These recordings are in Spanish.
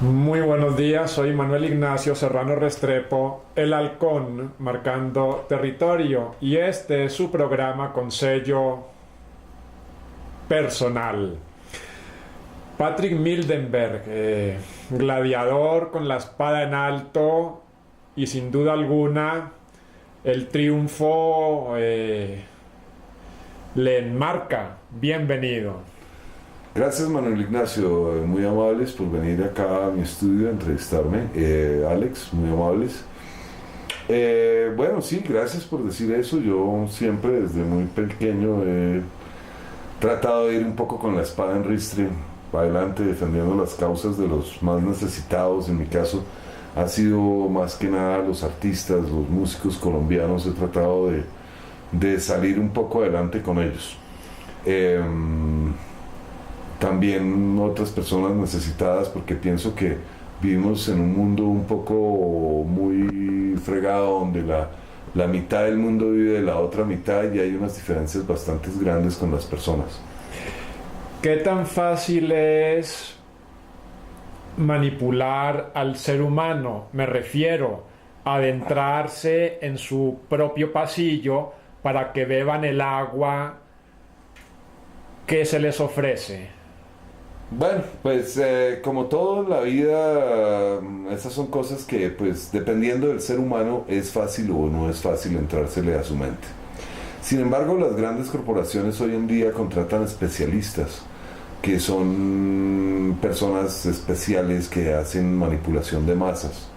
Muy buenos días, soy Manuel Ignacio Serrano Restrepo, el Halcón, marcando territorio, y este es su programa con sello personal. Patrick Mildenberg, gladiador con la espada en alto y sin duda alguna el triunfo le enmarca. Bienvenido. Gracias Manuel Ignacio, muy amables por venir acá a mi estudio a entrevistarme. Alex, muy amables. Bueno, sí, gracias por decir eso. Yo siempre desde muy pequeño he tratado de ir un poco con la espada en ristre, para adelante, defendiendo las causas de los más necesitados. En mi caso ha sido más que nada los artistas, los músicos colombianos. He tratado de salir un poco adelante con ellos. Eh, También otras personas necesitadas, porque pienso que vivimos en un mundo un poco muy fregado, donde la mitad del mundo vive de la otra mitad y hay unas diferencias bastante grandes con las personas. ¿Qué tan fácil es manipular al ser humano? Me refiero a adentrarse en su propio pasillo para que beban el agua que se les ofrece. Bueno, pues como todo en la vida, esas son cosas que pues dependiendo del ser humano es fácil o no es fácil entrársele a su mente. Sin embargo, las grandes corporaciones hoy en día contratan especialistas, que son personas especiales que hacen manipulación de masas.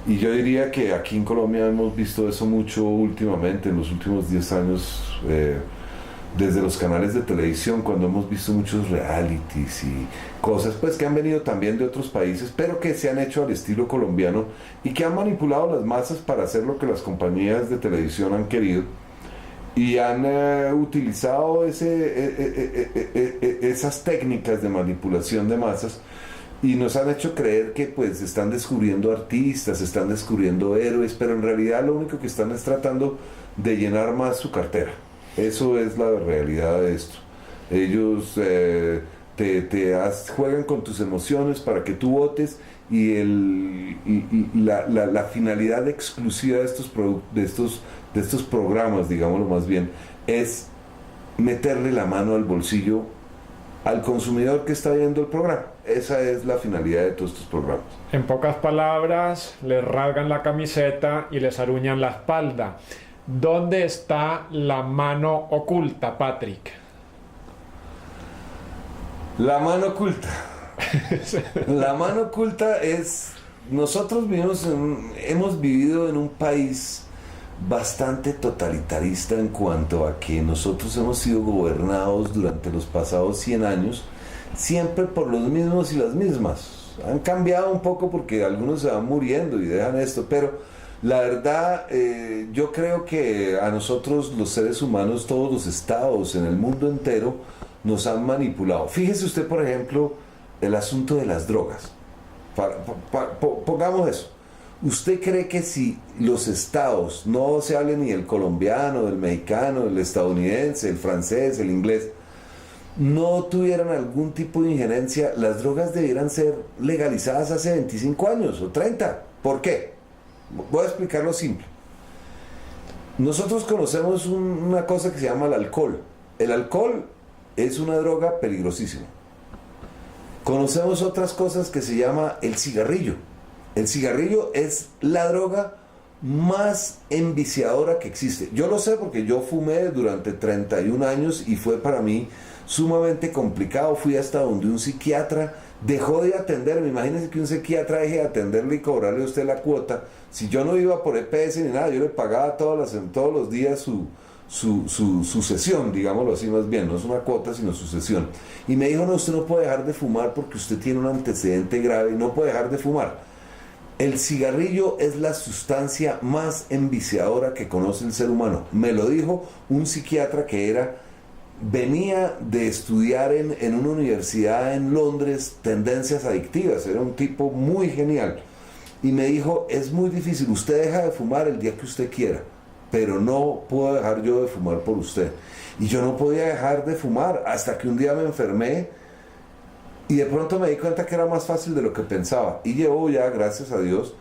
Y yo diría que aquí en Colombia hemos visto eso mucho últimamente, en los últimos 10 años, desde los canales de televisión, cuando hemos visto muchos realities y cosas pues que han venido también de otros países, pero que se han hecho al estilo colombiano y que han manipulado las masas para hacer lo que las compañías de televisión han querido, y han utilizado esas técnicas de manipulación de masas, y nos han hecho creer que pues están descubriendo artistas, están descubriendo héroes, pero en realidad lo único que están es tratando de llenar más su cartera. Eso es la realidad de esto. Ellos juegan con tus emociones para que tú votes, y la finalidad exclusiva de estos programas, digámoslo más bien, es meterle la mano al bolsillo al consumidor que está viendo el programa. Esa es la finalidad de todos estos programas. En pocas palabras, les rasgan la camiseta y les aruñan la espalda. ¿Dónde está la mano oculta, Patrick? La mano oculta. La mano oculta es... Nosotros hemos vivido en un país bastante totalitarista, en cuanto a que nosotros hemos sido gobernados durante los pasados 100 años siempre por los mismos y las mismas. Han cambiado un poco porque algunos se van muriendo y dejan esto, pero la verdad, yo creo que a nosotros los seres humanos, todos los estados en el mundo entero, nos han manipulado. Fíjese usted, por ejemplo, el asunto de las drogas. Pongamos eso. ¿Usted cree que si los estados, no se hable ni del colombiano, del mexicano, del estadounidense, el francés, el inglés, no tuvieran algún tipo de injerencia, las drogas debieran ser legalizadas hace 25 años o 30? ¿Por qué? Voy a explicarlo simple. Nosotros conocemos una cosa que se llama el alcohol. El alcohol es una droga peligrosísima. Conocemos otras cosas que se llama el cigarrillo. El cigarrillo es la droga más enviciadora que existe. Yo lo sé porque yo fumé durante 31 años y fue para mí sumamente complicado. Fui hasta donde un psiquiatra dejó de atenderme. Imagínense que un psiquiatra deje de atenderle y cobrarle a usted la cuota. Si yo no iba por EPS ni nada, yo le pagaba todos los días su sesión, digámoslo así más bien. No es una cuota, sino su sesión. Y me dijo: no, usted no puede dejar de fumar porque usted tiene un antecedente grave y no puede dejar de fumar. El cigarrillo es la sustancia más enviciadora que conoce el ser humano. Me lo dijo un psiquiatra que venía de estudiar en una universidad en Londres tendencias adictivas. Era un tipo muy genial. Y me dijo: es muy difícil, usted deja de fumar el día que usted quiera, pero no puedo dejar yo de fumar por usted. Y yo no podía dejar de fumar hasta que un día me enfermé Y de pronto me di cuenta que era más fácil de lo que pensaba. Y llevo ya, gracias a Dios,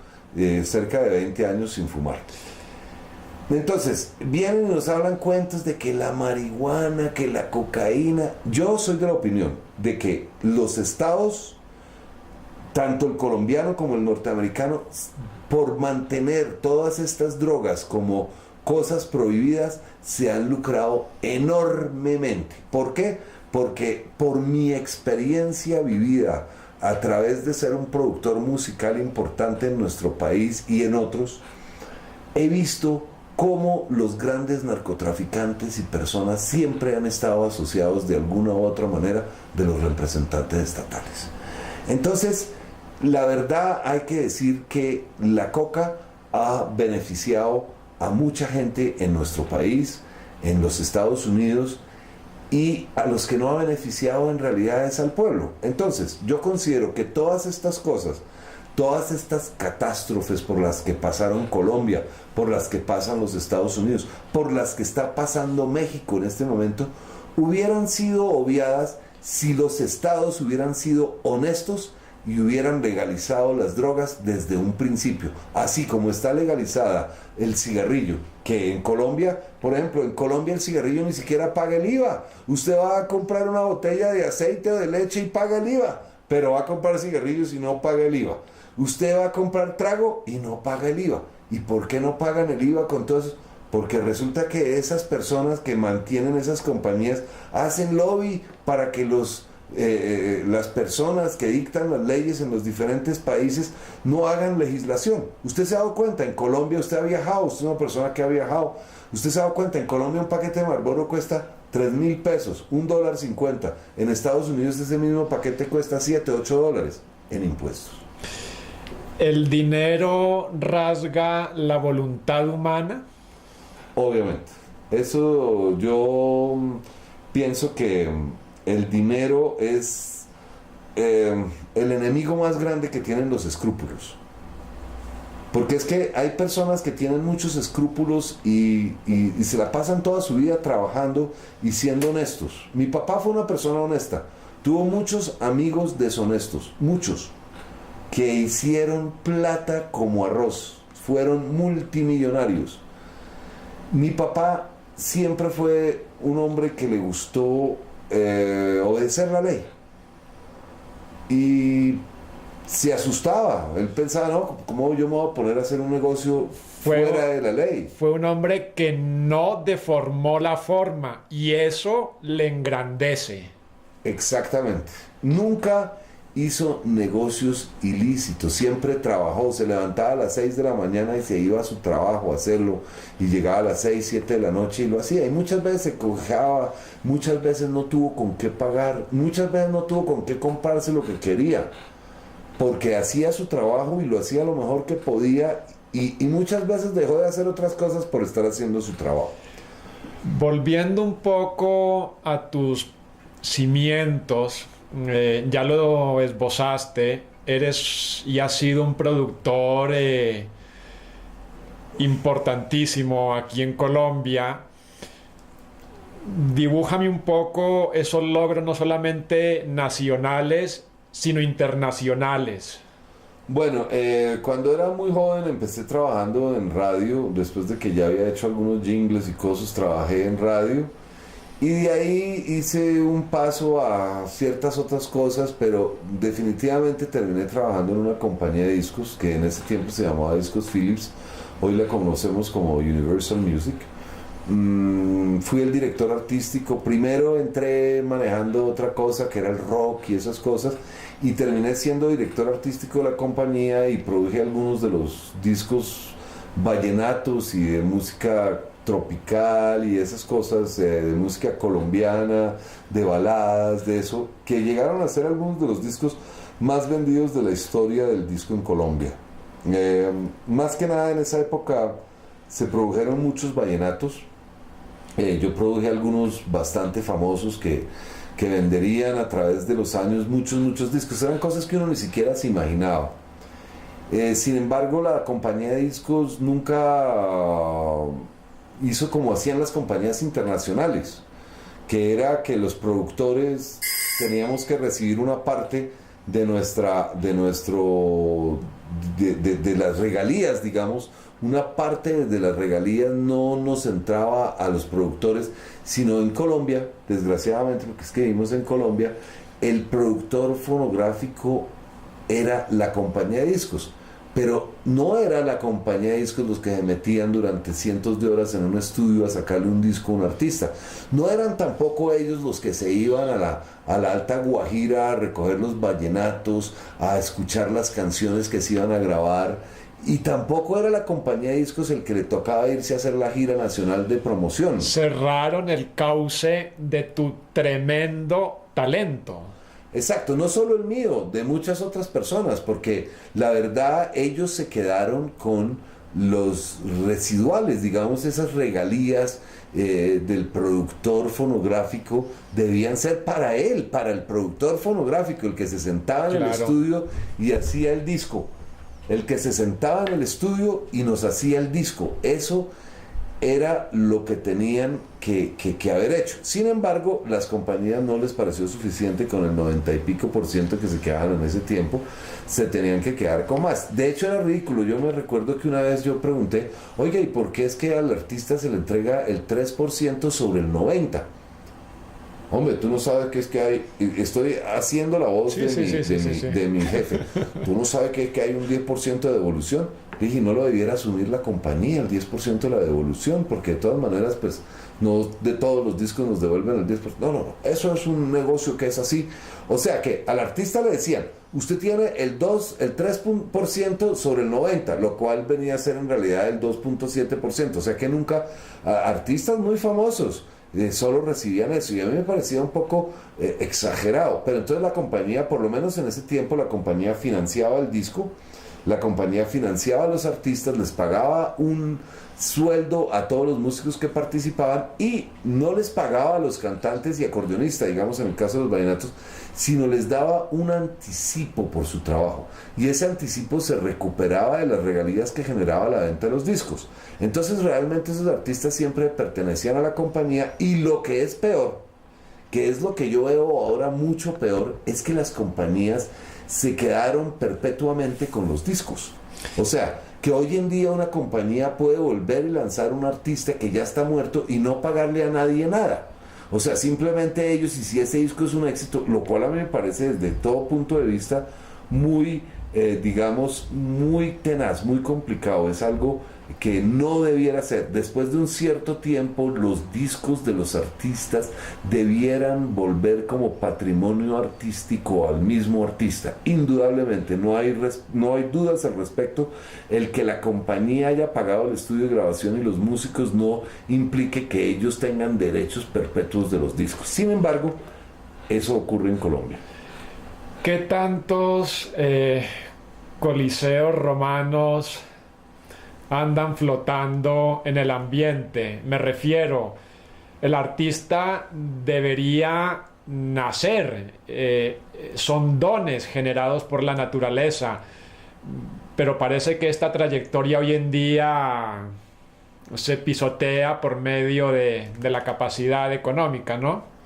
cerca de 20 años sin fumar. Entonces, vienen y nos hablan cuentos de que la marihuana, que la cocaína. Yo soy de la opinión de que los estados, tanto el colombiano como el norteamericano, por mantener todas estas drogas como cosas prohibidas, se han lucrado enormemente. ¿Por qué? Porque por mi experiencia vivida a través de ser un productor musical importante en nuestro país y en otros, he visto cómo los grandes narcotraficantes y personas siempre han estado asociados de alguna u otra manera de los representantes estatales. Entonces, la verdad hay que decir que la coca ha beneficiado a mucha gente en nuestro país, en los Estados Unidos, y a los que no ha beneficiado en realidad es al pueblo. Entonces, yo considero que todas estas cosas, todas estas catástrofes por las que pasaron Colombia, por las que pasan los Estados Unidos, por las que está pasando México en este momento, hubieran sido obviadas si los estados hubieran sido honestos y hubieran legalizado las drogas desde un principio. Así como está legalizada el cigarrillo, que en Colombia, por ejemplo, en Colombia el cigarrillo ni siquiera paga el IVA. Usted va a comprar una botella de aceite o de leche y paga el IVA, pero va a comprar cigarrillos y no paga el IVA. Usted va a comprar trago y no paga el IVA. ¿Y por qué no pagan el IVA con todo eso? Porque resulta que esas personas que mantienen esas compañías hacen lobby para que las personas que dictan las leyes en los diferentes países no hagan legislación. Usted se ha dado cuenta, en Colombia usted ha viajado, usted es una persona que ha viajado, usted se ha dado cuenta, en Colombia un paquete de Marlboro cuesta 3.000 pesos, $1.50. En Estados Unidos ese mismo paquete cuesta $7-8 en impuestos. ¿El dinero rasga la voluntad humana? Obviamente. Eso yo pienso que el dinero es el enemigo más grande que tienen los escrúpulos. Porque es que hay personas que tienen muchos escrúpulos y se la pasan toda su vida trabajando y siendo honestos. Mi papá fue una persona honesta. Tuvo muchos amigos deshonestos, muchos, que hicieron plata como arroz. Fueron multimillonarios. Mi papá siempre fue un hombre que le gustó obedecer la ley. Y se asustaba. Él pensaba, no, ¿cómo yo me voy a poner a hacer un negocio fuera de la ley? Fue un hombre que no deformó la forma y eso le engrandece. Exactamente. Nunca hizo negocios ilícitos, siempre trabajó, se levantaba a las 6 de la mañana y se iba a su trabajo a hacerlo y llegaba a las 6, 7 de la noche y lo hacía, y muchas veces se cojaba, muchas veces no tuvo con qué pagar, muchas veces no tuvo con qué comprarse lo que quería, porque hacía su trabajo y lo hacía lo mejor que podía, y muchas veces dejó de hacer otras cosas por estar haciendo su trabajo. Volviendo un poco a tus cimientos, ya lo esbozaste, eres y has sido un productor importantísimo aquí en Colombia. Dibújame un poco esos logros, no solamente nacionales, sino internacionales. Bueno, cuando era muy joven empecé trabajando en radio, después de que ya había hecho algunos jingles y cosas, trabajé en radio. Y de ahí hice un paso a ciertas otras cosas, pero definitivamente terminé trabajando en una compañía de discos que en ese tiempo se llamaba Discos Philips, hoy la conocemos como Universal Music. Fui el director artístico, primero entré manejando otra cosa que era el rock y esas cosas, y terminé siendo director artístico de la compañía y produje algunos de los discos vallenatos y de música tropical y esas cosas, de música colombiana, de baladas, de eso, que llegaron a ser algunos de los discos más vendidos de la historia del disco en Colombia. Más que nada en esa época se produjeron muchos vallenatos. Yo produje algunos bastante famosos que venderían a través de los años muchos discos. Eran cosas que uno ni siquiera se imaginaba. Sin embargo, la compañía de discos nunca hizo como hacían las compañías internacionales, que era que los productores teníamos que recibir una parte de las regalías, digamos. Una parte de las regalías no nos entraba a los productores, sino en Colombia, desgraciadamente, porque es que vivimos en Colombia, el productor fonográfico era la compañía de discos, pero no era la compañía de discos los que se metían durante cientos de horas en un estudio a sacarle un disco a un artista. No eran tampoco ellos los que se iban a la Alta Guajira a recoger los vallenatos, a escuchar las canciones que se iban a grabar. Y tampoco era la compañía de discos el que le tocaba irse a hacer la gira nacional de promoción. Cerraron el cauce de tu tremendo talento. Exacto, no solo el mío, de muchas otras personas, porque la verdad ellos se quedaron con los residuales, digamos, esas regalías del productor fonográfico debían ser para él, para el productor fonográfico, el que se sentaba en el estudio y hacía el disco. El que se sentaba en el estudio y nos hacía el disco. Eso era lo que tenían que haber hecho. Sin embargo, las compañías no les pareció suficiente con el 90 y pico % que se quedaban en ese tiempo. Se tenían que quedar con más. De hecho, era ridículo. Yo me recuerdo que una vez yo pregunté, oiga, ¿y por qué es que al artista se le entrega el 3% sobre el 90%? Hombre, tú no sabes qué es que hay. Estoy haciendo la voz de mi jefe. Tú no sabes que hay un 10% de devolución. Dije, no lo debiera asumir la compañía, el 10% de la devolución, porque de todas maneras, pues, no de todos los discos nos devuelven el 10%. No. Eso es un negocio que es así. O sea que al artista le decían, usted tiene el 3% sobre el 90%, lo cual venía a ser en realidad el 2.7%. O sea que nunca, artistas muy famosos, solo recibían eso, y a mí me parecía un poco exagerado. Pero entonces la compañía, por lo menos en ese tiempo, la compañía financiaba el disco, la compañía financiaba a los artistas, les pagaba un sueldo a todos los músicos que participaban y no les pagaba a los cantantes y acordeonistas, digamos en el caso de los vallenatos, sino les daba un anticipo por su trabajo, y ese anticipo se recuperaba de las regalías que generaba la venta de los discos. Entonces realmente esos artistas siempre pertenecían a la compañía, y lo que es peor, que es lo que yo veo ahora mucho peor, es que las compañías se quedaron perpetuamente con los discos. O sea, que hoy en día una compañía puede volver y lanzar un artista que ya está muerto y no pagarle a nadie nada. O sea, simplemente ellos, y si ese disco es un éxito, lo cual a mí me parece desde todo punto de vista muy, digamos, muy tenaz, muy complicado. Es algo que no debiera ser. Después de un cierto tiempo, los discos de los artistas debieran volver como patrimonio artístico al mismo artista. Indudablemente, no hay dudas al respecto. El que la compañía haya pagado el estudio de grabación y los músicos no implique que ellos tengan derechos perpetuos de los discos. Sin embargo, eso ocurre en Colombia. ¿Qué tantos coliseos romanos andan flotando en el ambiente? Me refiero, el artista debería nacer, son dones generados por la naturaleza, pero parece que esta trayectoria hoy en día se pisotea por medio de la capacidad económica, ¿no?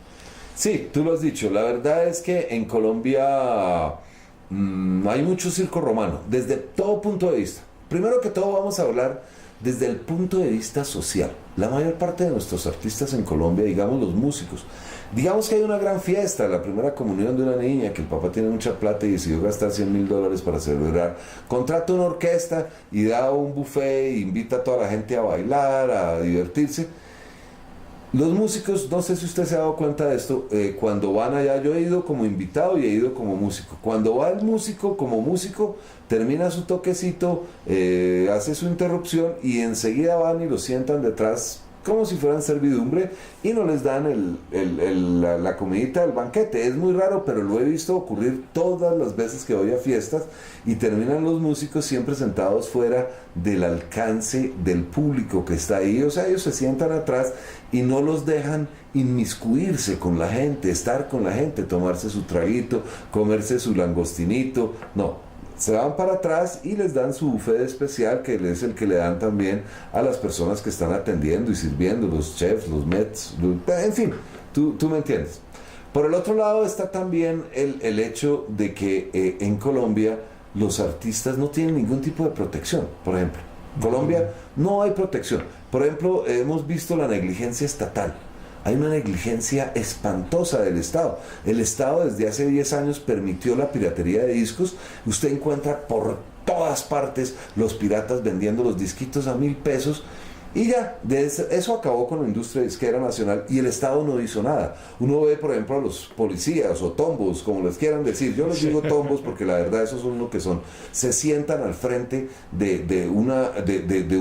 Sí, tú lo has dicho. La verdad es que en Colombia hay mucho circo romano, desde todo punto de vista. Primero que todo vamos a hablar desde el punto de vista social. La mayor parte de nuestros artistas en Colombia, digamos los músicos, digamos que hay una gran fiesta, la primera comunión de una niña, que el papá tiene mucha plata y decidió gastar $100,000 para celebrar, contrata una orquesta y da un buffet e invita a toda la gente a bailar, a divertirse. Los músicos, no sé si usted se ha dado cuenta de esto, cuando van allá, yo he ido como invitado y he ido como músico. Cuando va el músico como músico, termina su toquecito, hace su interrupción y enseguida van y lo sientan detrás como si fueran servidumbre y no les dan la comidita del banquete. Es muy raro, pero lo he visto ocurrir todas las veces que voy a fiestas, y terminan los músicos siempre sentados fuera del alcance del público que está ahí. O sea, ellos se sientan atrás y no los dejan inmiscuirse con la gente, estar con la gente, tomarse su traguito, comerse su langostinito. No, se van para atrás y les dan su buffet especial, que es el que le dan también a las personas que están atendiendo y sirviendo, los chefs, los mets, en fin, Tú me entiendes. Por el otro lado está también el hecho de que en Colombia los artistas no tienen ningún tipo de protección. Por ejemplo, en Colombia no hay protección. Por ejemplo, hemos visto la negligencia estatal. Hay una negligencia espantosa del Estado. El Estado desde hace 10 años permitió la piratería de discos. Usted encuentra por todas partes los piratas vendiendo los disquitos a 1.000 pesos. Y ya, eso acabó con la industria disquera nacional y el Estado no hizo nada. Uno ve, por ejemplo, a los policías o tombos, como les quieran decir. Yo les digo tombos porque la verdad esos son lo que son. Se sientan al frente de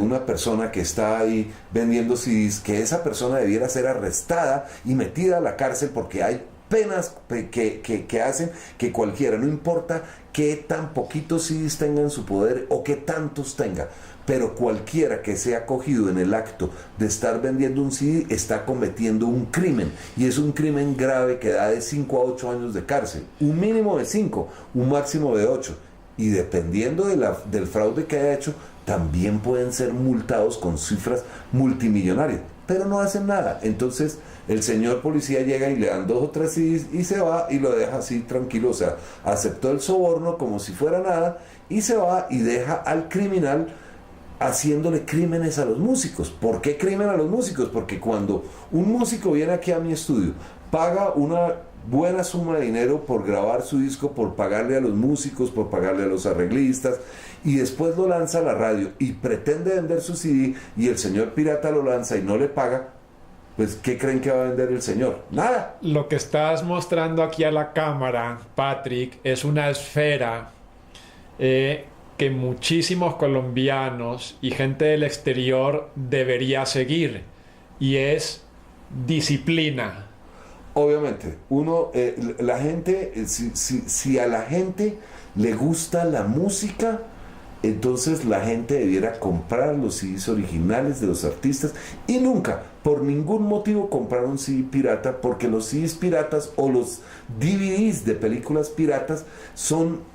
una persona que está ahí vendiendo CDs, que esa persona debiera ser arrestada y metida a la cárcel porque hay penas que hacen que cualquiera, no importa qué tan poquitos CDs tenga en su poder o qué tantos tenga, pero cualquiera que sea cogido en el acto de estar vendiendo un CD está cometiendo un crimen, y es un crimen grave que da de 5 a 8 años de cárcel, un mínimo de 5, un máximo de 8, y dependiendo del fraude que haya hecho, también pueden ser multados con cifras multimillonarias, pero no hacen nada. Entonces el señor policía llega y le dan 2 o 3 CDs y se va y lo deja así tranquilo, o sea, aceptó el soborno como si fuera nada y se va y deja al criminal haciéndole crímenes a los músicos. ¿Por qué crimen a los músicos? Porque cuando un músico viene aquí a mi estudio, paga una buena suma de dinero por grabar su disco, por pagarle a los músicos, por pagarle a los arreglistas, y después lo lanza a la radio y pretende vender su CD y el señor pirata lo lanza y no le paga, pues ¿qué creen que va a vender el señor? Nada. Lo que estás mostrando aquí a la cámara, Patrick, es una esfera que muchísimos colombianos y gente del exterior debería seguir, y es disciplina. Obviamente, la gente, si a la gente le gusta la música, entonces la gente debiera comprar los CDs originales de los artistas y nunca, por ningún motivo, comprar un CD pirata, porque los CDs piratas o los DVDs de películas piratas son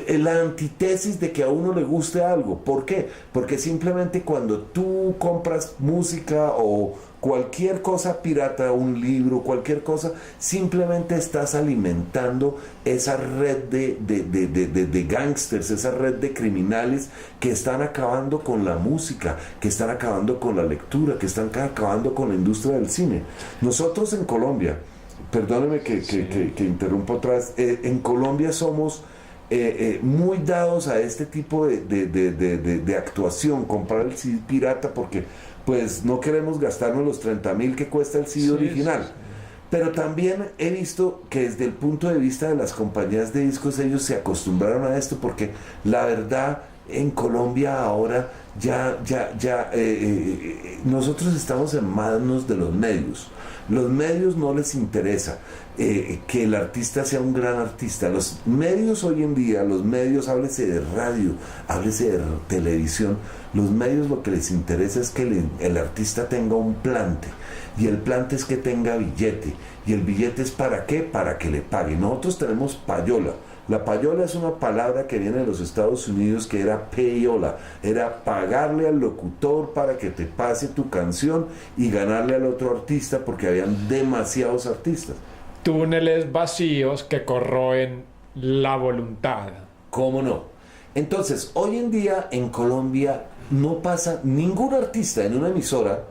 la antítesis de que a uno le guste algo. ¿Por qué? Porque simplemente cuando tú compras música o cualquier cosa pirata, un libro, cualquier cosa, simplemente estás alimentando esa red de gángsters, esa red de criminales que están acabando con la música, que están acabando con la lectura, que están acabando con la industria del cine. Nosotros en Colombia, perdóneme que interrumpa otra vez, en Colombia somos muy dados a este tipo de actuación, comprar el CD pirata, porque pues no queremos gastarnos los 30.000 que cuesta el CD original. Pero también he visto que desde el punto de vista de las compañías de discos, ellos se acostumbraron a esto, porque la verdad en Colombia ahora nosotros estamos en manos de los medios. Los medios no les interesa que el artista sea un gran artista. Los medios hoy en día, háblese de radio, háblese de televisión, los medios lo que les interesa es que el artista tenga un plante, y el plante es que tenga billete, y el billete es ¿para qué? Para que le pague. Nosotros tenemos payola. La payola es una palabra que viene de los Estados Unidos, que era payola, era pagarle al locutor para que te pase tu canción y ganarle al otro artista, porque habían demasiados artistas. Túneles vacíos que corroen la voluntad. ¿Cómo no? Entonces, hoy en día en Colombia no pasa ningún artista en una emisora,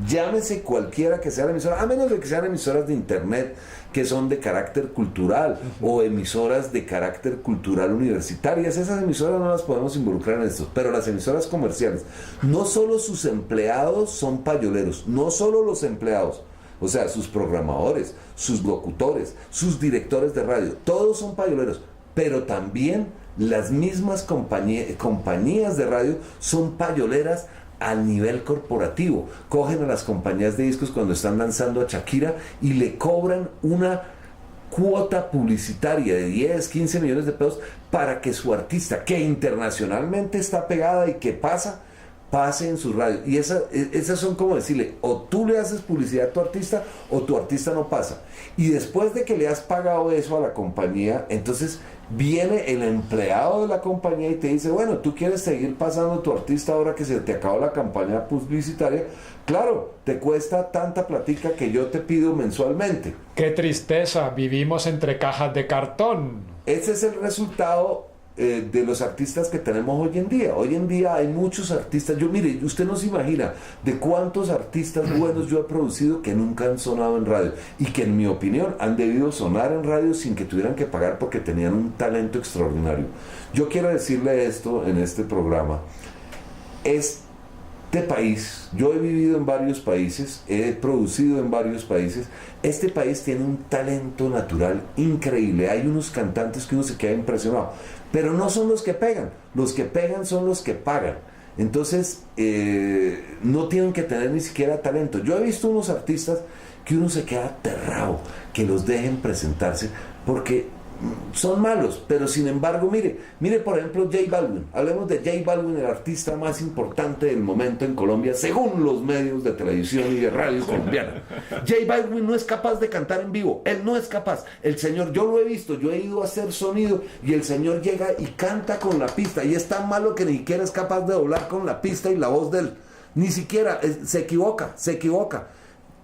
llámese cualquiera que sea la emisora, a menos de que sean emisoras de internet que son de carácter cultural, o emisoras de carácter cultural universitarias. Esas emisoras no las podemos involucrar en esto, pero las emisoras comerciales, no solo sus empleados son payoleros, no solo los empleados, o sea, sus programadores, sus locutores, sus directores de radio, todos son payoleros, pero también las mismas compañías de radio son payoleras al nivel corporativo. Cogen a las compañías de discos cuando están lanzando a Shakira y le cobran una cuota publicitaria de 10, 15 millones de pesos para que su artista, que internacionalmente está pegada y que pasa, pase en su radio. Y esas son como decirle, o tú le haces publicidad a tu artista o tu artista no pasa. Y después de que le has pagado eso a la compañía, entonces viene el empleado de la compañía y te dice, bueno, tú quieres seguir pasando tu artista ahora que se te acabó la campaña publicitaria. Claro, te cuesta tanta platica que yo te pido mensualmente. ¡Qué tristeza! Vivimos entre cajas de cartón. Ese es el resultado de los artistas que tenemos hoy en día. Hoy en día hay muchos artistas. Mire, usted no se imagina de cuántos artistas buenos yo he producido que nunca han sonado en radio y que en mi opinión han debido sonar en radio sin que tuvieran que pagar porque tenían un talento extraordinario. Yo quiero decirle esto en este programa. Este país, yo he vivido en varios países, he producido en varios países. Este país tiene un talento natural increíble. Hay unos cantantes que uno se queda impresionado, pero no son los que pegan son los que pagan. Entonces no tienen que tener ni siquiera talento. Yo he visto unos artistas que uno se queda aterrado que los dejen presentarse porque son malos, pero sin embargo, mire por ejemplo J Balvin. Hablemos de J Balvin, el artista más importante del momento en Colombia, según los medios de televisión y de radio colombiana. J Balvin no es capaz de cantar en vivo, él no es capaz. El señor, yo lo he visto, yo he ido a hacer sonido y el señor llega y canta con la pista y es tan malo que ni siquiera es capaz de doblar con la pista y la voz de él. Ni siquiera, se equivoca.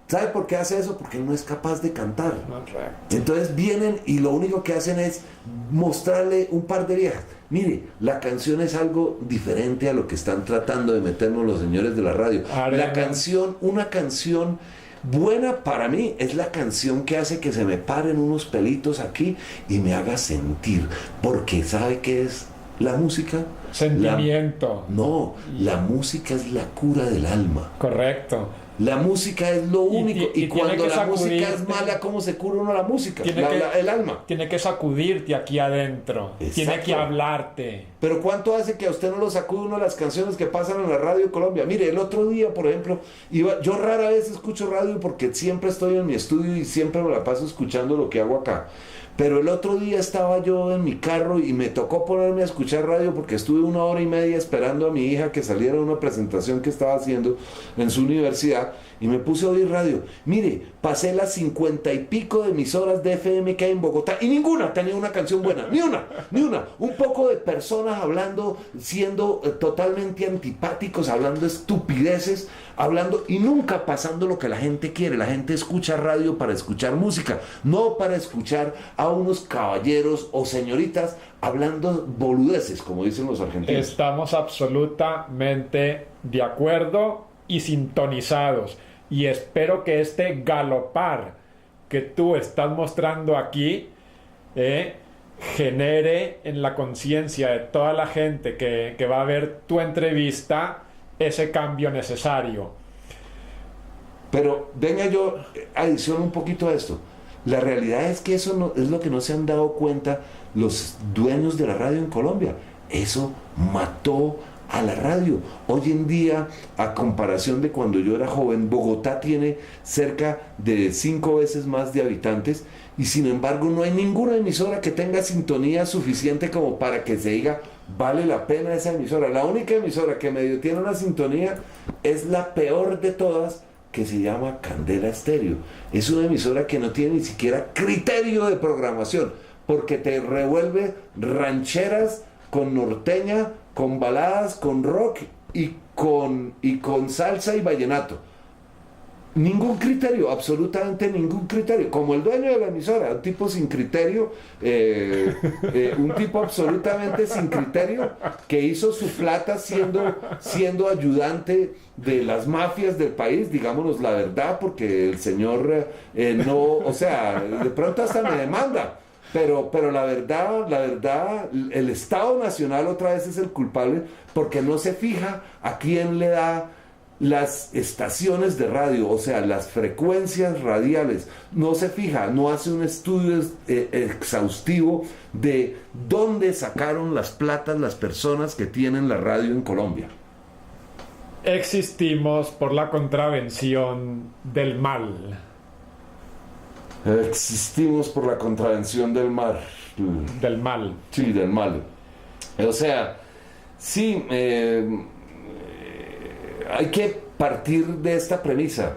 ¿Sabe por qué hace eso? Porque él no es capaz de cantar. Entonces vienen y lo único que hacen es mostrarle un par de viejas. Mire, la canción es algo diferente a lo que están tratando de meternos los señores de la radio. Una canción buena para mí es la canción que hace que se me paren unos pelitos aquí y me haga sentir. Porque ¿sabe qué es la música? Sentimiento. La música es la cura del alma. Correcto. La música es lo único. Y cuando la música es mala, ¿cómo se cura uno la música? El alma. Tiene que sacudirte aquí adentro. Exacto. Tiene que hablarte. Pero ¿cuánto hace que a usted no lo sacude uno las canciones que pasan en la radio de Colombia? Mire, el otro día, por ejemplo, yo rara vez escucho radio porque siempre estoy en mi estudio y siempre me la paso escuchando lo que hago acá. Pero el otro día estaba yo en mi carro y me tocó ponerme a escuchar radio porque estuve 1 hora y media esperando a mi hija que saliera de una presentación que estaba haciendo en su universidad y me puse a oír radio. Mire, pasé las 50 y pico de emisoras de FM que hay en Bogotá y ninguna tenía una canción buena, ni una. Un poco de personas hablando, siendo totalmente antipáticos, hablando estupideces, y nunca pasando lo que la gente quiere. La gente escucha radio para escuchar música, no para escuchar a unos caballeros o señoritas hablando boludeces, como dicen los argentinos. Estamos absolutamente de acuerdo y sintonizados. Y espero que este galopar que tú estás mostrando aquí genere en la conciencia de toda la gente que va a ver tu entrevista ese cambio necesario. Pero venga, yo adiciono un poquito a esto. La realidad es que eso no, es lo que no se han dado cuenta los dueños de la radio en Colombia. Eso mató a la radio. Hoy en día, a comparación de cuando yo era joven, Bogotá tiene cerca de 5 veces más de habitantes y sin embargo no hay ninguna emisora que tenga sintonía suficiente como para que se diga vale la pena esa emisora. La única emisora que medio tiene una sintonía es la peor de todas, que se llama Candela Estéreo. Es una emisora que no tiene ni siquiera criterio de programación, porque te revuelve rancheras con norteña, con baladas, con rock y con salsa y vallenato. Ningún criterio, absolutamente ningún criterio. Como el dueño de la emisora, un tipo sin criterio, un tipo absolutamente sin criterio, que hizo su plata siendo ayudante de las mafias del país, digámonos la verdad, porque el señor no, o sea, de pronto hasta me demanda. Pero la verdad, el Estado Nacional otra vez es el culpable porque no se fija a quién le da las estaciones de radio, o sea, las frecuencias radiales. No se fija, no hace un estudio exhaustivo de dónde sacaron las platas las personas que tienen la radio en Colombia. Existimos por la contravención del mal. Existimos por la contravención del mal. Del mal. Sí, del mal. O sea, sí, hay que partir de esta premisa.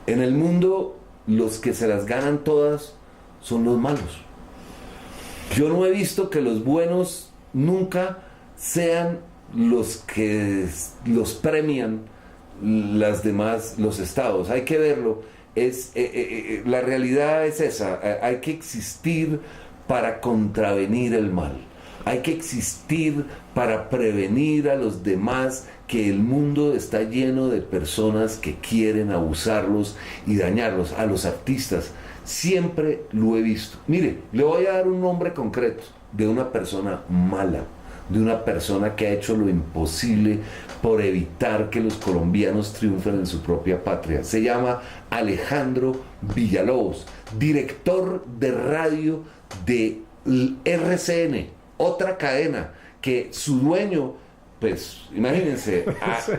En el mundo, los que se las ganan todas son los malos. Yo no he visto que los buenos nunca sean los que los premian las demás, los estados. Hay que verlo. La realidad es esa. Hay que existir para contravenir el mal. Hay que existir para prevenir a los demás, que el mundo está lleno de personas que quieren abusarlos y dañarlos. A los artistas siempre lo he visto. Mire, le voy a dar un nombre concreto de una persona mala, de una persona que ha hecho lo imposible por evitar que los colombianos triunfen en su propia patria. Se llama Alejandro Villalobos, director de radio de RCN, otra cadena que su dueño, pues imagínense,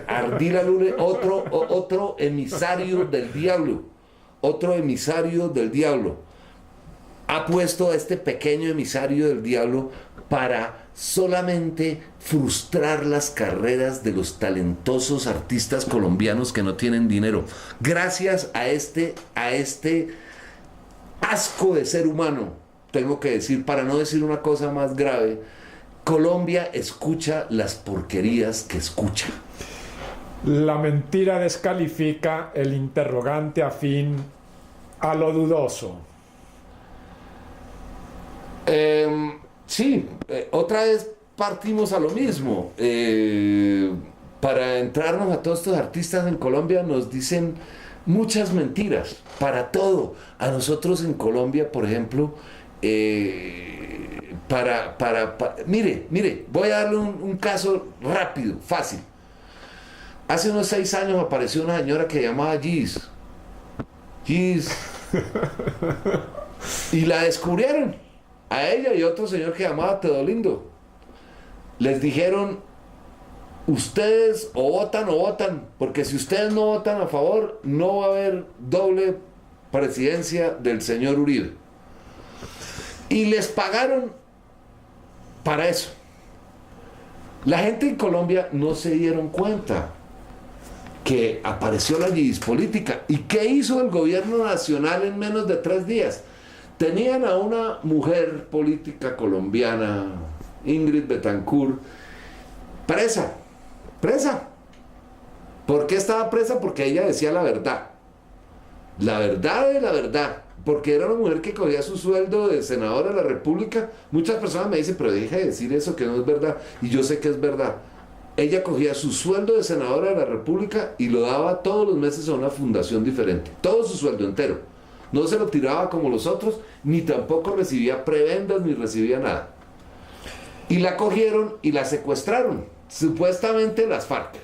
Ardila Lule, otro emisario del diablo, ha puesto a este pequeño emisario del diablo para solamente frustrar las carreras de los talentosos artistas colombianos que no tienen dinero. Gracias a este asco de ser humano, tengo que decir, para no decir una cosa más grave, Colombia escucha las porquerías que escucha. La mentira descalifica el interrogante afín a lo dudoso. Sí, otra vez partimos a lo mismo. Para entrarnos a todos estos artistas en Colombia nos dicen muchas mentiras, para todo. A nosotros en Colombia, por ejemplo, mire, voy a darle un caso rápido, fácil. Hace unos 6 años apareció una señora que se llamaba Gis, y la descubrieron, a ella y otro señor que se llamaba Teodolindo. Les dijeron: ustedes o votan, porque si ustedes no votan a favor, no va a haber doble presidencia del señor Uribe. Y les pagaron para eso. La gente en Colombia no se dieron cuenta que apareció la política. ¿Y qué hizo el gobierno nacional en menos de 3 días? Tenían a una mujer política colombiana, Ingrid Betancourt, presa. ¿Por qué estaba presa? Porque ella decía la verdad. La verdad de la verdad. Porque era una mujer que cogía su sueldo de senadora de la República. Muchas personas me dicen: pero deja de decir eso, que no es verdad. Y yo sé que es verdad. Ella cogía su sueldo de senadora de la República y lo daba todos los meses a una fundación diferente. Todo su sueldo entero. No se lo tiraba como los otros, ni tampoco recibía prebendas, ni recibía nada. Y la cogieron y la secuestraron. Supuestamente las FARC.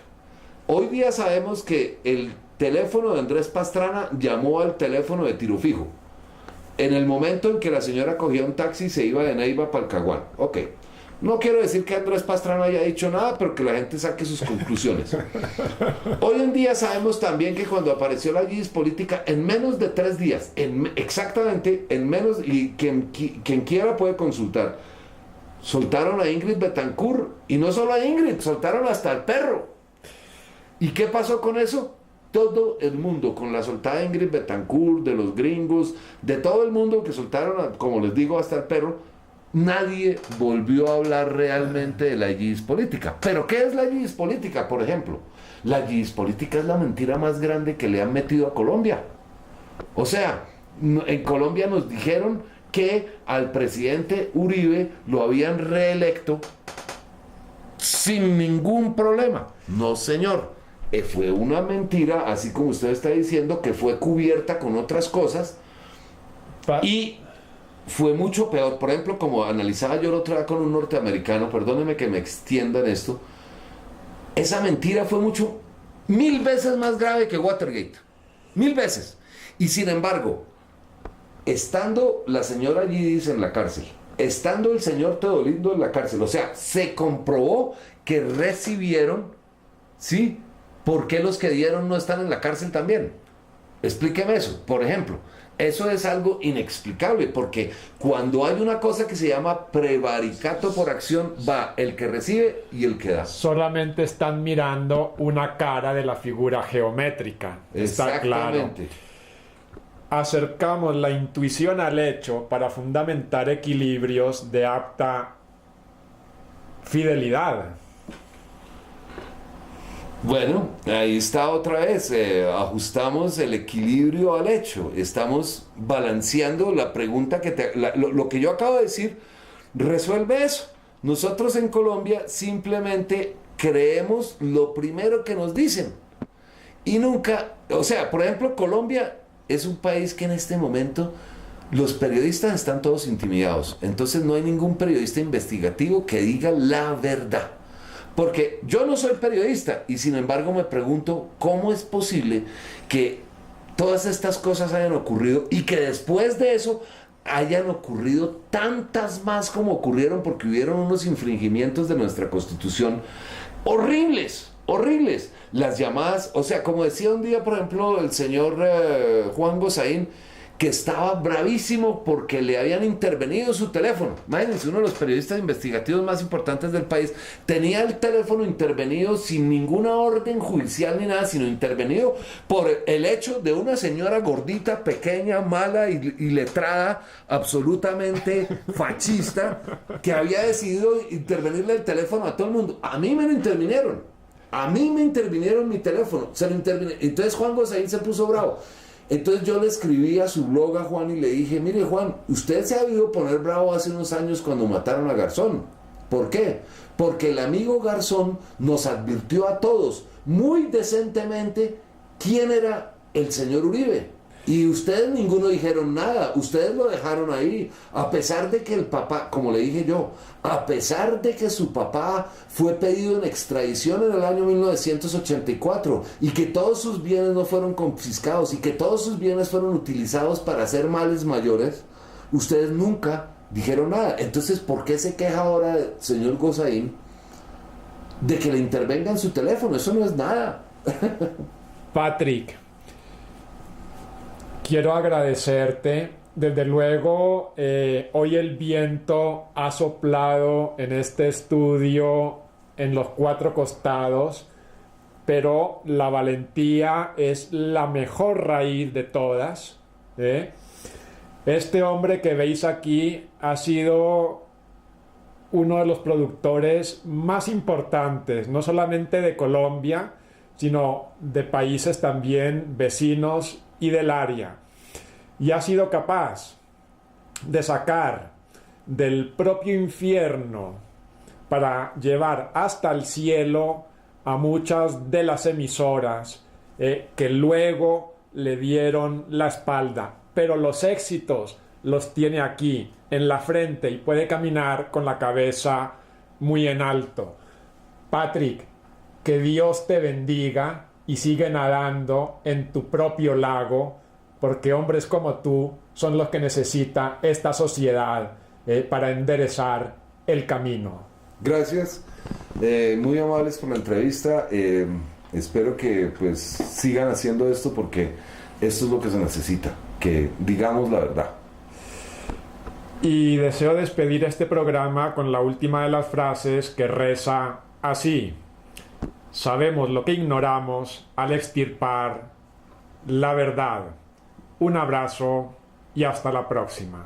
Hoy día sabemos que el teléfono de Andrés Pastrana llamó al teléfono de Tiro Fijo en el momento en que la señora cogía un taxi y se iba de Neiva para el Caguán. Ok, no quiero decir que Andrés Pastrana haya dicho nada, pero que la gente saque sus conclusiones. Hoy en día sabemos también que cuando apareció la política, en menos de 3 días, exactamente en menos, y quien quiera puede consultar, soltaron a Ingrid Betancourt, y no solo a Ingrid, soltaron hasta al perro. ¿Y qué pasó con eso? Todo el mundo, con la soltada de Ingrid Betancourt, de los gringos, de todo el mundo que soltaron, como les digo, hasta el perro, nadie volvió a hablar realmente de la política. ¿Pero qué es la política, por ejemplo? La política es la mentira más grande que le han metido a Colombia. O sea, en Colombia nos dijeron que al presidente Uribe lo habían reelecto sin ningún problema. No, señor. Fue una mentira, así como usted está diciendo, que fue cubierta con otras cosas y fue mucho peor. Por ejemplo, como analizaba yo la otra vez con un norteamericano, perdóneme que me extienda en esto, esa mentira fue 1000 veces más grave que Watergate, 1000 veces. Y sin embargo, estando la señora Gidis en la cárcel, estando el señor Teodolindo en la cárcel, o sea, se comprobó que recibieron, ¿sí? ¿Por qué los que dieron no están en la cárcel también? Explíqueme eso. Por ejemplo, Eso es algo inexplicable, porque cuando hay una cosa que se llama prevaricato por acción, va el que recibe y el que da. Solamente están mirando una cara de la figura geométrica. Está claro. Exactamente. Acercamos la intuición al hecho para fundamentar equilibrios de apta fidelidad. Bueno, ahí está otra vez, ajustamos el equilibrio al hecho, estamos balanceando la pregunta lo que yo acabo de decir, resuelve eso. Nosotros en Colombia simplemente creemos lo primero que nos dicen y nunca, o sea, por ejemplo, Colombia es un país que en este momento los periodistas están todos intimidados, entonces no hay ningún periodista investigativo que diga la verdad. Porque yo no soy periodista y sin embargo me pregunto cómo es posible que todas estas cosas hayan ocurrido y que después de eso hayan ocurrido tantas más como ocurrieron, porque hubieron unos infringimientos de nuestra Constitución horribles, horribles. Las llamadas, o sea, como decía un día, por ejemplo, el señor Juan Gozaín, que estaba bravísimo porque le habían intervenido su teléfono. Imagínense, uno de los periodistas investigativos más importantes del país tenía el teléfono intervenido sin ninguna orden judicial ni nada, sino intervenido por el hecho de una señora gordita, pequeña, mala y letrada, absolutamente fascista, que había decidido intervenirle el teléfono a todo el mundo. A mí me lo intervinieron. A mí me intervinieron mi teléfono. Entonces Juan Gozaín se puso bravo. Entonces yo le escribí a su blog a Juan y le dije, mire Juan, usted se ha debido poner bravo hace unos años cuando mataron a Garzón. ¿Por qué? Porque el amigo Garzón nos advirtió a todos muy decentemente quién era el señor Uribe. Y ustedes ninguno dijeron nada, ustedes lo dejaron ahí, a pesar de que el papá, como le dije yo, a pesar de que su papá fue pedido en extradición en el año 1984 y que todos sus bienes no fueron confiscados y que todos sus bienes fueron utilizados para hacer males mayores, ustedes nunca dijeron nada. Entonces, ¿por qué se queja ahora el señor Gozaín de que le intervenga en su teléfono? Eso no es nada. Patrick, quiero agradecerte. Desde luego, hoy el viento ha soplado en este estudio en los cuatro costados, pero la valentía es la mejor raíz de todas. Este hombre que veis aquí ha sido uno de los productores más importantes, no solamente de Colombia, sino de países también vecinos y del área. Y ha sido capaz de sacar del propio infierno para llevar hasta el cielo a muchas de las emisoras que luego le dieron la espalda. Pero los éxitos los tiene aquí, en la frente, y puede caminar con la cabeza muy en alto. Patrick, que Dios te bendiga y sigue nadando en tu propio lago, porque hombres como tú son los que necesita esta sociedad para enderezar el camino. Gracias, muy amables por la entrevista. Espero que pues sigan haciendo esto, porque esto es lo que se necesita, que digamos la verdad. Y deseo despedir este programa con la última de las frases, que reza así: sabemos lo que ignoramos al extirpar la verdad. Un abrazo y hasta la próxima.